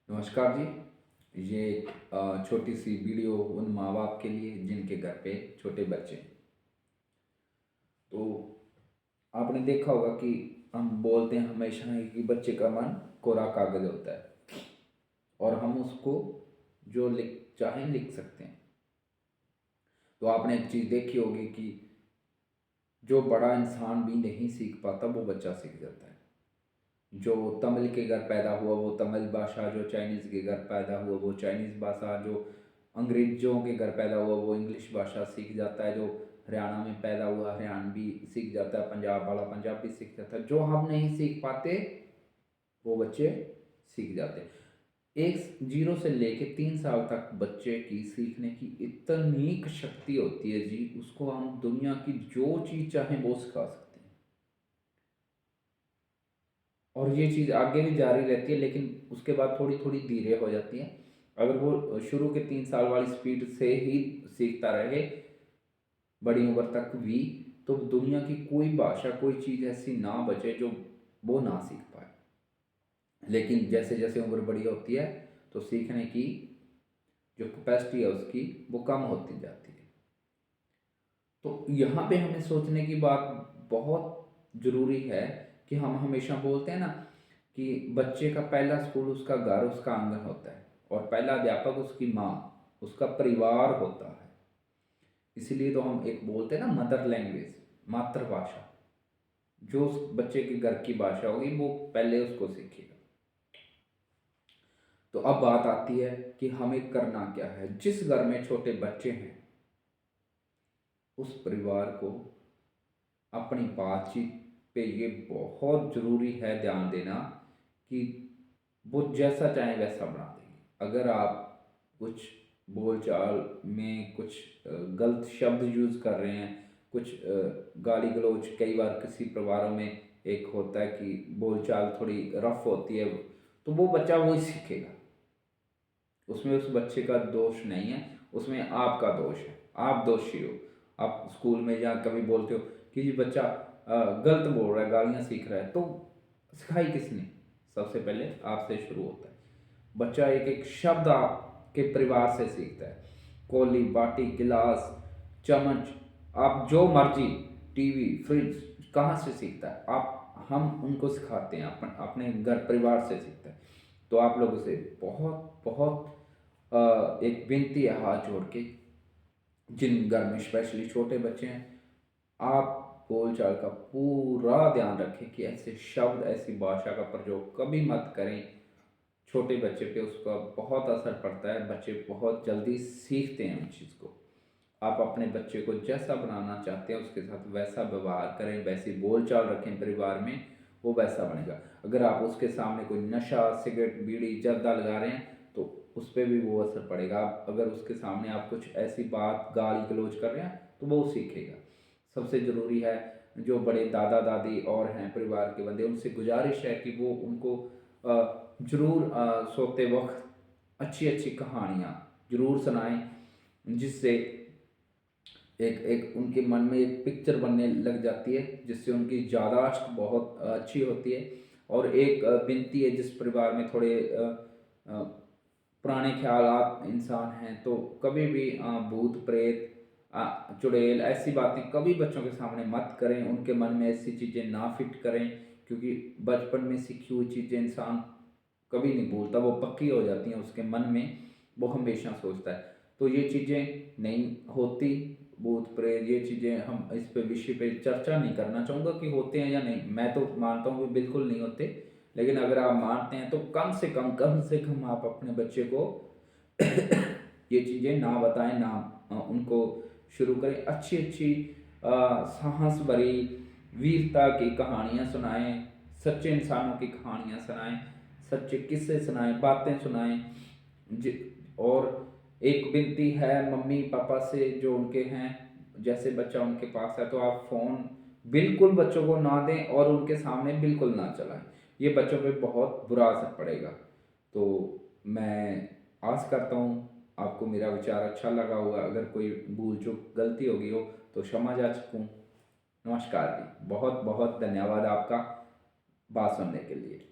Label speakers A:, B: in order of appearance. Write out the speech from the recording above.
A: नमस्कार जी। ये छोटी सी वीडियो उन माँ बाप के लिए जिनके घर पे छोटे बच्चे हैं। तो आपने देखा होगा कि हम बोलते हैं हमेशा ही कि बच्चे का मन कोरा कागज होता है और हम उसको जो लिख चाहें लिख सकते हैं। तो आपने एक चीज़ देखी होगी कि जो बड़ा इंसान भी नहीं सीख पाता वो बच्चा सीख जाता है। जो तमिल के घर पैदा हुआ वो तमिल भाषा, जो चाइनीज़ के घर पैदा हुआ वो चाइनीज़ भाषा, जो अंग्रेज़ों के घर पैदा हुआ वो इंग्लिश भाषा सीख जाता है, जो हरियाणा में पैदा हुआ हरियाणवी सीख जाता है, पंजाब वाला पंजाबी सीख जाता है। जो हम नहीं सीख पाते वो बच्चे सीख जाते हैं। एक 0 से लेके 3 साल तक बच्चे की सीखने की इतनी शक्ति होती है जी, उसको हम दुनिया की जो चीज़ चाहें वो सिखा सकते हैं। और ये चीज़ आगे भी जारी रहती है, लेकिन उसके बाद थोड़ी-थोड़ी धीरे हो जाती है। अगर वो शुरू के 3 साल वाली स्पीड से ही सीखता रहे, बड़ी उम्र तक भी, तो दुनिया की कोई भाषा, कोई चीज़ ऐसी ना बचे जो वो ना सीख पाए। लेकिन जैसे-जैसे उम्र बड़ी होती है, तो सीखने की जो कैपेसिटी है उसकी, वो कम होती जाती है। तो यहाँ पे हमें सोचने की बात बहुत ज़रूरी है कि हम हमेशा बोलते हैं ना कि बच्चे का पहला स्कूल उसका घर, उसका आंगन होता है और पहला अध्यापक उसकी माँ, उसका परिवार होता है। इसीलिए तो हम एक बोलते हैं ना मदर लैंग्वेज, मातृभाषा, जो उस बच्चे के घर की भाषा होगी वो पहले उसको सीखेगा। तो अब बात आती है कि हमें करना क्या है। जिस घर में छोटे बच्चे हैं उस परिवार को अपनी बातचीत पे ये बहुत ज़रूरी है ध्यान देना कि वो जैसा चाहें वैसा बना देंगे। अगर आप कुछ बोलचाल में कुछ गलत शब्द यूज़ कर रहे हैं, कुछ गाली गलौज, कई बार किसी परिवारों में एक होता है कि बोलचाल थोड़ी रफ होती है, तो वो बच्चा वही सीखेगा। उसमें उस बच्चे का दोष नहीं है, उसमें आपका दोष है, आप दोषी हो। आप स्कूल में या कभी बोलते हो कि जी बच्चा गलत बोल रहा है, गालियाँ सीख रहा है, तो सिखाई किसने? सबसे पहले आपसे शुरू होता है। बच्चा एक एक शब्द आपके परिवार से सीखता है। कौली, बाटी, गिलास, चम्मच, आप जो मर्जी, टीवी, फ्रिज, कहाँ से सीखता है? आप हम उनको सिखाते हैं, अपने घर परिवार से सीखता है। तो आप लोगों से बहुत बहुत एक विनती है हाथ जोड़ के, जिन घर में स्पेशली छोटे बच्चे हैं, आप बोलचाल का पूरा ध्यान रखें कि ऐसे शब्द, ऐसी भाषा का प्रयोग कभी मत करें। छोटे बच्चे पे उसका बहुत असर पड़ता है, बच्चे बहुत जल्दी सीखते हैं उन चीज़ को। आप अपने बच्चे को जैसा बनाना चाहते हैं उसके साथ वैसा व्यवहार करें, वैसी बोलचाल रखें परिवार में, वो वैसा बनेगा। अगर आप उसके सामने कोई नशा, सिगरेट, बीड़ी, जर्दा लगा रहे हैं तो उस पे भी वो असर पड़ेगा। आप अगर उसके सामने आप कुछ ऐसी बात गाली गलौज कर रहे हैं तो वो सीखेगा। सबसे ज़रूरी है, जो बड़े दादा दादी और हैं परिवार के बंदे, उनसे गुजारिश है कि वो उनको ज़रूर सोते वक्त अच्छी अच्छी कहानियाँ ज़रूर सुनाएं, जिससे एक एक उनके मन में एक पिक्चर बनने लग जाती है, जिससे उनकी याददाश्त बहुत अच्छी होती है। और एक विनती है, जिस परिवार में थोड़े अ, पुराने ख्यालात इंसान हैं, तो कभी भी भूत प्रेत, चुड़ैल, ऐसी बातें कभी बच्चों के सामने मत करें। उनके मन में ऐसी चीज़ें ना फिट करें, क्योंकि बचपन में सीखी हुई चीज़ें इंसान कभी नहीं भूलता, वो पक्की हो जाती हैं उसके मन में, वो हमेशा सोचता है। तो ये चीज़ें नहीं होती, भूत प्रेत, ये चीज़ें हम इस पे विषय पे चर्चा नहीं करना चाहूँगा कि होते हैं या नहीं। मैं तो मानता हूँ कि बिल्कुल नहीं होते, लेकिन अगर आप मानते हैं तो कम से कम आप अपने बच्चे को ये चीज़ें ना बताएं, ना उनको शुरू करें। अच्छी अच्छी साहस भरी, वीरता की कहानियाँ सुनाएं, सच्चे इंसानों की कहानियाँ सुनाएं, सच्चे किस्से सुनाएं, बातें सुनाएं। और एक विनती है मम्मी पापा से जो उनके हैं, जैसे बच्चा उनके पास है तो आप फ़ोन बिल्कुल बच्चों को ना दें और उनके सामने बिल्कुल ना चलाएं। ये बच्चों पे बहुत बुरा असर पड़ेगा। तो मैं आस करता हूँ आपको मेरा विचार अच्छा लगा होगा। अगर कोई भूल चूक गलती होगी हो तो क्षमा याचक हूँ। नमस्कार जी, बहुत बहुत धन्यवाद आपका बात सुनने के लिए।